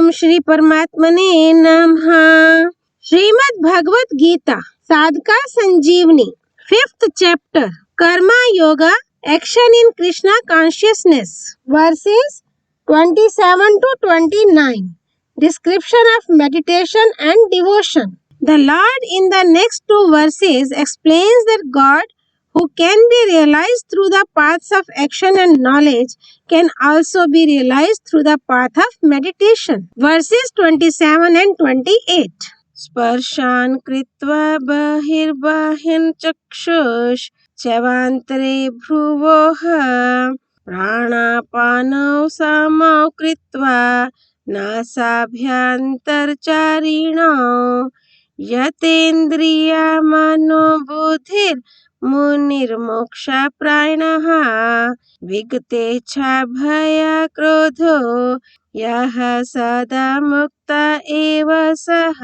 ओम श्री परमात्मने नमः। श्रीमद् भगवद गीता साधका संजीवनी 5th chapter Karma yoga action in Krishna consciousness verses 27 to 29 description of meditation and devotion. The Lord in the next two verses explains that God, who can be realized through the paths of action and knowledge, can also be realized through the path of meditation. Verses 27 and 28. Sparshan kritva bahirbahin chakshush chavantare bhruvoha pranapano samau kritva nasabhyantarcharino yatendriya mano buddhir मुनिर्मोक्षा प्रायणः विगतेच्छा भया क्रोधो यः सदा मुक्ता एव सः.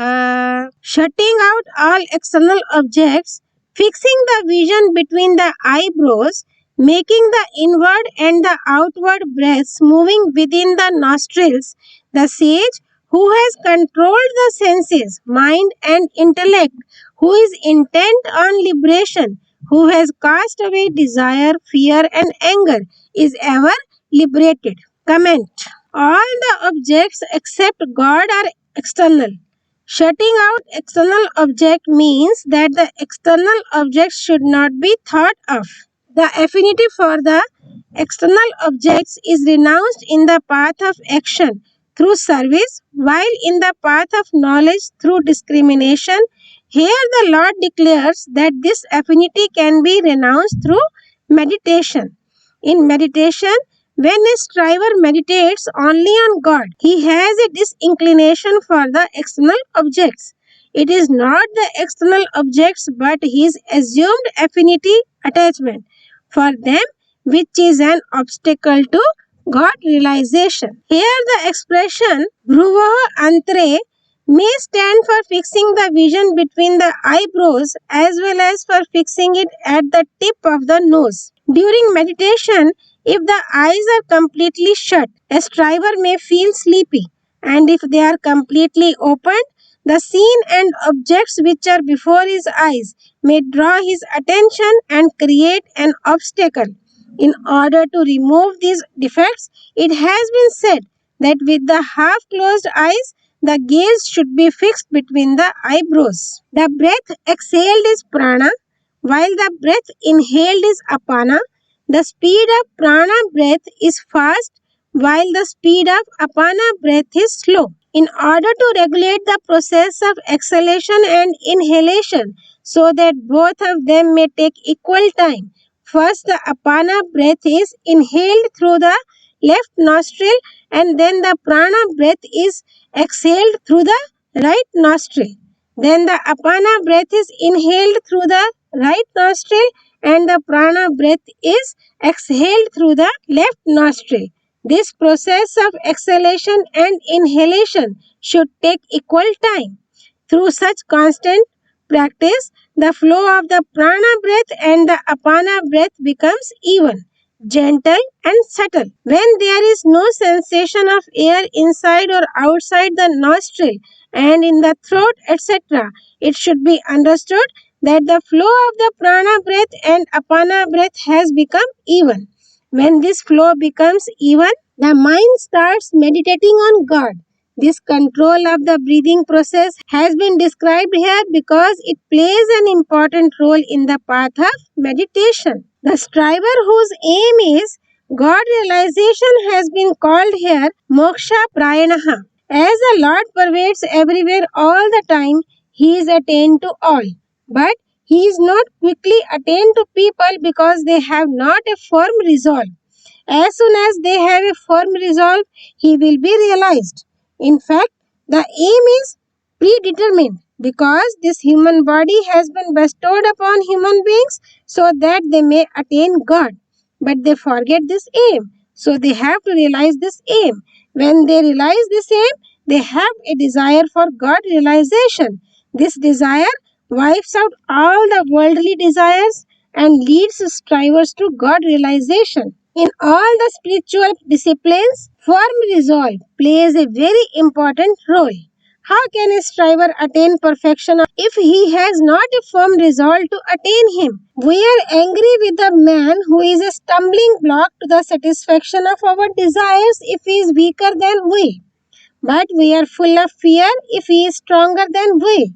Shutting out all external objects, fixing the vision between the eyebrows, making the inward and the outward breaths moving within the nostrils, the sage who has controlled the senses, mind and intellect, who is intent on liberation, who has cast away desire, fear and anger, is ever liberated. Comment. All the objects except God are external. Shutting out external object means that the external objects should not be thought of. The affinity for the external objects is renounced in the path of action through service, while in the path of knowledge through discrimination. Here the Lord declares that this affinity can be renounced through meditation. In meditation, when a striver meditates only on God, he has a disinclination for the external objects. It is not the external objects but his assumed affinity attachment for them which is an obstacle to God realization. Here the expression Bhruvaha Antre may stand for fixing the vision between the eyebrows as well as for fixing it at the tip of the nose. During meditation, if the eyes are completely shut, a striver may feel sleepy, and if they are completely opened, the scene and objects which are before his eyes may draw his attention and create an obstacle. In order to remove these defects, it has been said that with the half-closed eyes, the gaze should be fixed between the eyebrows. The breath exhaled is prana, while the breath inhaled is apana. The speed of prana breath is fast, while the speed of apana breath is slow. In order to regulate the process of exhalation and inhalation so that both of them may take equal time, first the apana breath is inhaled through the left nostril and then the prana breath is exhaled through the right nostril. Then the apana breath is inhaled through the right nostril and the prana breath is exhaled through the left nostril. This process of exhalation and inhalation should take equal time. Through such constant practice, the flow of the prana breath and the apana breath becomes even, gentle and subtle. When there is no sensation of air inside or outside the nostril and in the throat, etc., it should be understood that the flow of the prana breath and apana breath has become even. When this flow becomes even, the mind starts meditating on God. This control of the breathing process has been described here because it plays an important role in the path of meditation. The striver whose aim is God realization has been called here moksha prayanaha. As the Lord pervades everywhere all the time, he is attained to all. But he is not quickly attained to people because they have not a firm resolve. As soon as they have a firm resolve, he will be realized. In fact, the aim is predetermined because this human body has been bestowed upon human beings so that they may attain God. But they forget this aim, so they have to realize this aim. When they realize this aim, they have a desire for God realization. This desire wipes out all the worldly desires and leads strivers to God realization. In all the spiritual disciplines, Firm resolve plays a very important role. How can a striver attain perfection if he has not a firm resolve to attain him? We are angry with the man who is a stumbling block to the satisfaction of our desires if he is weaker than we. But we are full of fear if he is stronger than we.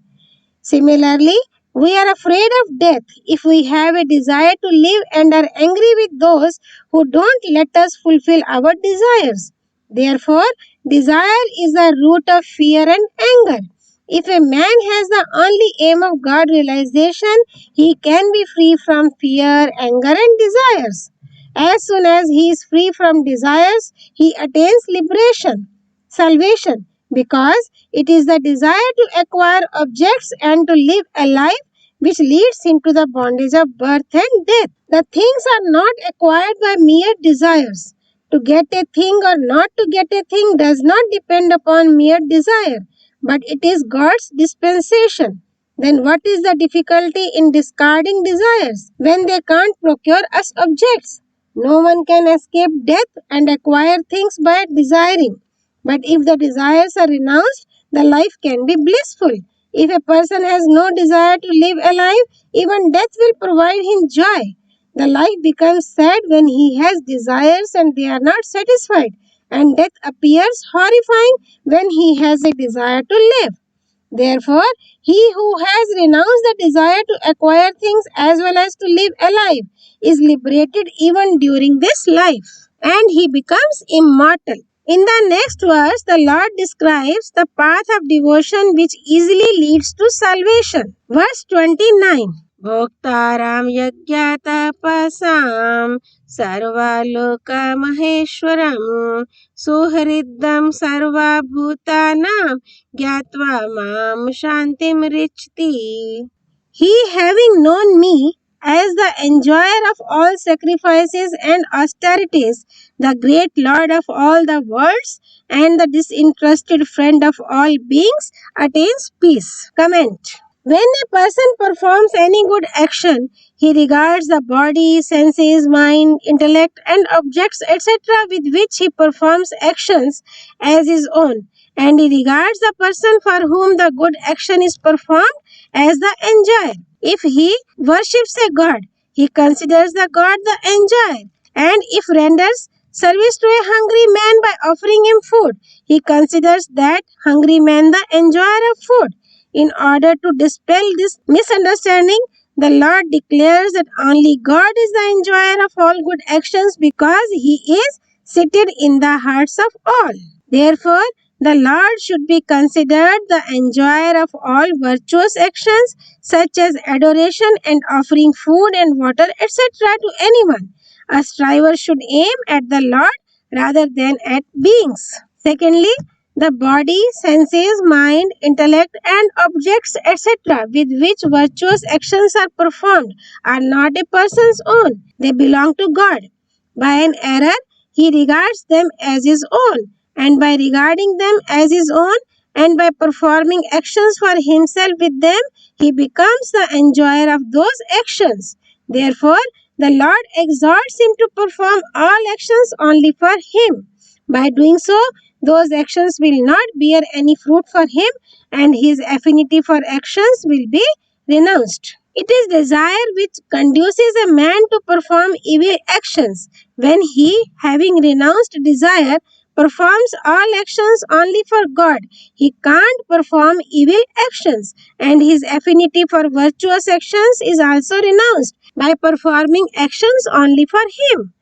Similarly, we are afraid of death if we have a desire to live and are angry with those who don't let us fulfill our desires. Therefore, desire is the root of fear and anger. If a man has the only aim of God realization, he can be free from fear, anger, and desires. As soon as he is free from desires, he attains liberation, salvation, because it is the desire to acquire objects and to live a life which leads him to the bondage of birth and death. The things are not acquired by mere desires. To get a thing or not to get a thing does not depend upon mere desire, but it is God's dispensation. Then what is the difficulty in discarding desires when they can't procure us objects? No one can escape death and acquire things by desiring. But if the desires are renounced, the life can be blissful. If a person has no desire to live a life, even death will provide him joy. The life becomes sad when he has desires and they are not satisfied, and death appears horrifying when he has a desire to live. Therefore, he who has renounced the desire to acquire things as well as to live a life is liberated even during this life, and he becomes immortal. In the next verse, the Lord describes the path of devotion which easily leads to salvation. Verse 29. Bhoktaram yagyatapasam sarvaloka maheshwaram suhriddam sarva bhutanam gyatva mam shantim richti. He having known me as the enjoyer of all sacrifices and austerities, the great Lord of all the worlds, and the disinterested friend of all beings, attains peace. Comment. When a person performs any good action, he regards the body, senses, mind, intellect, and objects, etc., with which he performs actions as his own, and he regards the person for whom the good action is performed as the enjoyer. If he worships a god, he considers the god the enjoyer, and if renders service to a hungry man by offering him food, he considers that hungry man the enjoyer of food. In order to dispel this misunderstanding, the Lord declares that only God is the enjoyer of all good actions because He is seated in the hearts of all. Therefore, the Lord should be considered the enjoyer of all virtuous actions such as adoration and offering food and water, etc. to anyone. A striver should aim at the Lord rather than at beings. Secondly, the body, senses, mind, intellect, and objects, etc., with which virtuous actions are performed, are not a person's own. They belong to God. By an error, he regards them as his own, and by regarding them as his own, and by performing actions for himself with them, he becomes the enjoyer of those actions. Therefore, the Lord exhorts him to perform all actions only for him. By doing so, those actions will not bear any fruit for him, and his affinity for actions will be renounced. It is desire which conduces a man to perform evil actions. When he, having renounced desire, performs all actions only for God, he can't perform evil actions, and his affinity for virtuous actions is also renounced by performing actions only for him.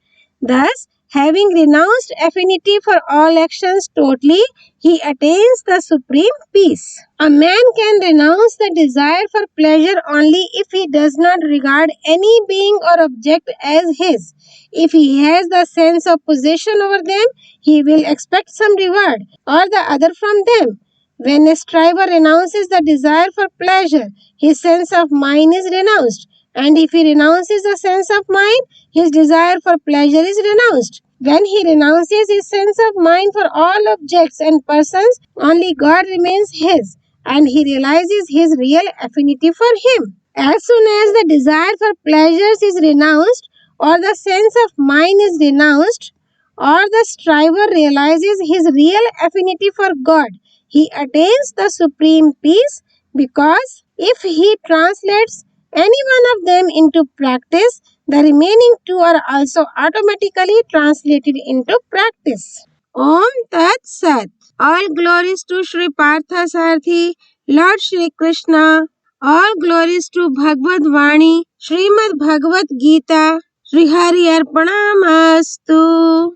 Thus, having renounced affinity for all actions totally, he attains the supreme peace. A man can renounce the desire for pleasure only if he does not regard any being or object as his. If he has the sense of possession over them, he will expect some reward or the other from them. When a striver renounces the desire for pleasure, his sense of mind is renounced. And if he renounces the sense of mind, his desire for pleasure is renounced. When he renounces his sense of mind for all objects and persons, only God remains his, and he realizes his real affinity for him. As soon as the desire for pleasures is renounced, or the sense of mind is renounced, or the striver realizes his real affinity for God, he attains the supreme peace, because if he translates any one of them into practice, the remaining two are also automatically translated into practice. Om Tat Sat. All glories to Sri Partha Sarthi, Lord Shri Krishna. All glories to Bhagavad Vani, Srimad Bhagavad-Gita. Sri Hari Arpanamastu.